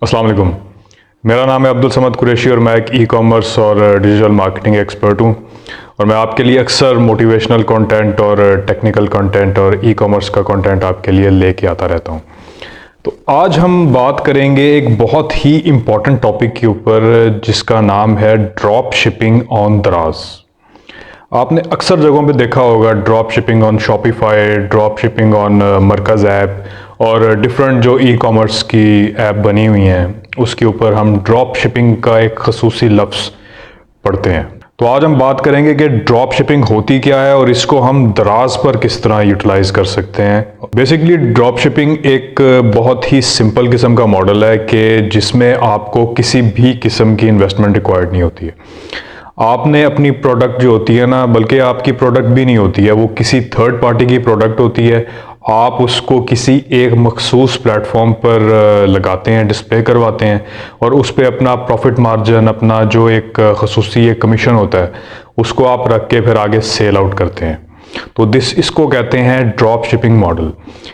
अस्सलाम वालेकुम। मेरा नाम है अब्दुल समद कुरैशी और मैं एक ई कॉमर्स और डिजिटल मार्केटिंग एक्सपर्ट हूँ और मैं आपके लिए अक्सर मोटिवेशनल कंटेंट और टेक्निकल कंटेंट और ई कॉमर्स का कंटेंट आपके लिए लेके आता रहता हूँ। तो आज हम बात करेंगे एक बहुत ही इम्पॉर्टेंट टॉपिक के ऊपर जिसका नाम है ड्रॉप शिपिंग ऑन दराज। आपने अक्सर जगहों पे देखा होगा drop shipping on Shopify, drop shipping on Markaz app और डिफरेंट जो ई कॉमर्स की ऐप बनी हुई हैं उसके ऊपर हम ड्रॉप शिपिंग का एक खसूसी लफ्ज़ पढ़ते हैं। तो आज हम बात करेंगे कि ड्रॉप शिपिंग होती क्या है और इसको हम दराज पर किस तरह यूटिलाइज कर सकते हैं। बेसिकली ड्रॉप शिपिंग एक बहुत ही सिंपल किस्म का मॉडल है कि जिसमें आपको किसी भी किस्म की इन्वेस्टमेंट रिक्वायर्ड नहीं होती है। आपने अपनी प्रोडक्ट जो होती है ना, बल्कि आपकी प्रोडक्ट भी नहीं होती है, वो किसी थर्ड पार्टी की प्रोडक्ट होती है। आप उसको किसी एक मखसूस प्लेटफॉर्म पर लगाते हैं, डिस्प्ले करवाते हैं और उस पर अपना प्रॉफिट मार्जिन, अपना जो एक खसूसी एक कमीशन होता है उसको आप रख के फिर आगे सेल आउट करते हैं। तो इसको कहते हैं ड्रॉप शिपिंग मॉडल।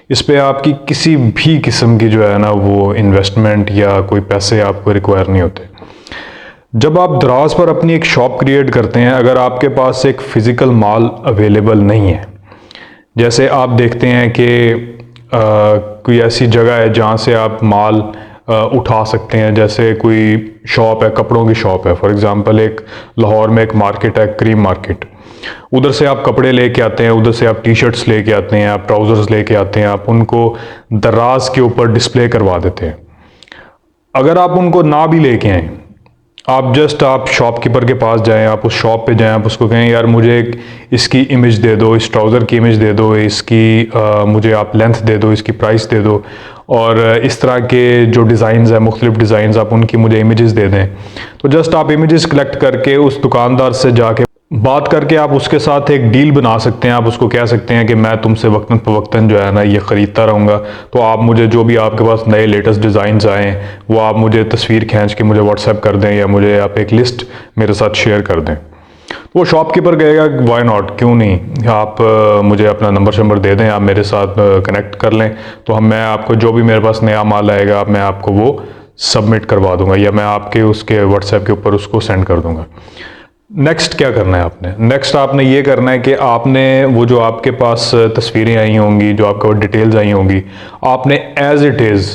इस पे आपकी किसी भी किस्म की जो है ना वो इन्वेस्टमेंट या कोई पैसे आपको रिक्वायर नहीं होते। जब आप दराज पर अपनी एक शॉप क्रिएट करते हैं, अगर आपके पास एक फ़िज़िकल माल अवेलेबल नहीं है, जैसे आप देखते हैं कि कोई ऐसी जगह है जहाँ से आप माल उठा सकते हैं, जैसे कोई शॉप है, कपड़ों की शॉप है फॉर एग्ज़ाम्पल, एक लाहौर में एक मार्केट है क्रीम मार्केट, उधर से आप कपड़े लेके आते हैं, उधर से आप टी शर्ट्स लेके आते हैं, आप ट्राउज़र्स लेके आते हैं, आप उनको दराज के ऊपर डिस्प्ले करवा देते हैं। अगर आप उनको ना भी लेके आएँ, आप शॉपकीपर के पास जाएं, आप उस शॉप पे जाएं, आप उसको कहें यार मुझे इसकी इमेज दे दो, इस ट्राउज़र की इमेज दे दो, इसकी मुझे आप लेंथ दे दो, इसकी प्राइस दे दो और इस तरह के जो डिज़ाइंस हैं, मुख्तलिफ डिज़ाइंस, आप उनकी मुझे इमेजेस दे दें। तो जस्ट आप इमेजेस कलेक्ट करके उस दुकानदार से जाके बात करके आप उसके साथ एक डील बना सकते हैं। आप उसको कह सकते हैं कि मैं तुमसे वक्तन फ़वक्तन जो है ना ये ख़रीदता रहूँगा, तो आप मुझे जो भी आपके पास नए लेटेस्ट डिज़ाइंस आएँ वो आप मुझे तस्वीर खींच के मुझे व्हाट्सएप कर दें या मुझे आप एक लिस्ट मेरे साथ शेयर कर दें। तो वो शॉपकीपर कहेगा वाई नॉट, क्यों नहीं, आप मुझे अपना नंबर शंबर दे दें, आप मेरे साथ कनेक्ट कर लें, तो मैं आपको जो भी मेरे पास नया माल आएगा मैं आपको वो सबमिट करवा दूँगा या मैं आपके उसके व्हाट्सएप के ऊपर उसको सेंड कर दूँगा। नेक्स्ट क्या करना है आपने? नेक्स्ट आपने ये करना है कि आपने वो जो आपके पास तस्वीरें आई होंगी, जो आपके डिटेल्स आई होंगी, आपने एज इट इज़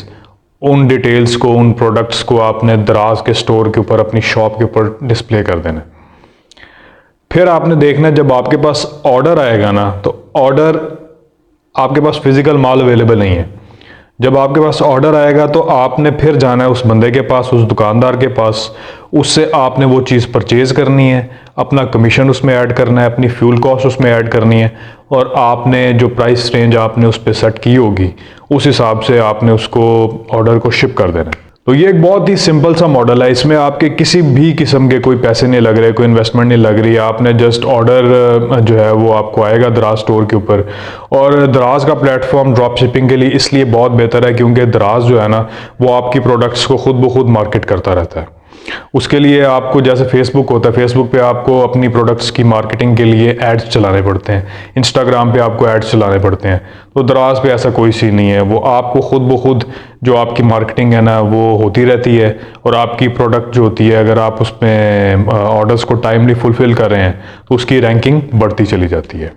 उन डिटेल्स को, उन प्रोडक्ट्स को आपने दराज के स्टोर के ऊपर, अपनी शॉप के ऊपर डिस्प्ले कर देना। फिर आपने देखना है जब आपके पास ऑर्डर आएगा ना, तो ऑर्डर आपके पास फिज़िकल माल अवेलेबल नहीं है। जब आपके पास ऑर्डर आएगा तो आपने फिर जाना है उस बंदे के पास, उस दुकानदार के पास, उससे आपने वो चीज़ परचेज़ करनी है, अपना कमीशन उसमें ऐड करना है, अपनी फ्यूल कॉस्ट उसमें ऐड करनी है और आपने जो प्राइस रेंज आपने उस पर सेट की होगी उस हिसाब से आपने उसको ऑर्डर को शिप कर देना है। तो ये एक बहुत ही सिंपल सा मॉडल है। इसमें आपके किसी भी किस्म के कोई पैसे नहीं लग रहे, कोई इन्वेस्टमेंट नहीं लग रही। आपने जस्ट ऑर्डर जो है वो आपको आएगा दराज स्टोर के ऊपर। और दराज का प्लेटफॉर्म ड्रॉप शिपिंग के लिए इसलिए बहुत बेहतर है क्योंकि दराज जो है ना वो आपकी प्रोडक्ट्स को खुद ब खुद मार्केट करता रहता है। उसके लिए आपको, जैसे फेसबुक होता है, फेसबुक पे आपको अपनी प्रोडक्ट्स की मार्केटिंग के लिए एड्स चलाने पड़ते हैं, इंस्टाग्राम पे आपको एड्स चलाने पड़ते हैं। तो दराज पे ऐसा कोई सीन नहीं है, वो आपको खुद ब खुद जो आपकी मार्केटिंग है ना वो होती रहती है और आपकी प्रोडक्ट जो होती है, अगर आप उसमें ऑर्डर्स को टाइमली फुलफ़िल कर रहे हैं तो उसकी रैंकिंग बढ़ती चली जाती है।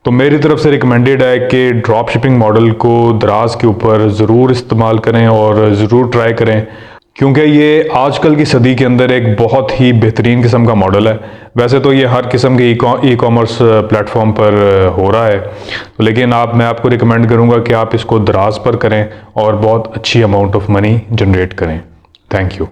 तो मेरी तरफ से रिकमेंडेड है कि ड्रॉप शिपिंग मॉडल को दराज के ऊपर ज़रूर इस्तेमाल करें और ज़रूर ट्राई करें, क्योंकि ये आजकल की सदी के अंदर एक बहुत ही बेहतरीन किस्म का मॉडल है। वैसे तो ये हर किस्म के ई कॉमर्स प्लेटफॉर्म पर हो रहा है, तो लेकिन मैं आपको रिकमेंड करूँगा कि आप इसको दराज पर करें और बहुत अच्छी अमाउंट ऑफ मनी जनरेट करें। Thank you.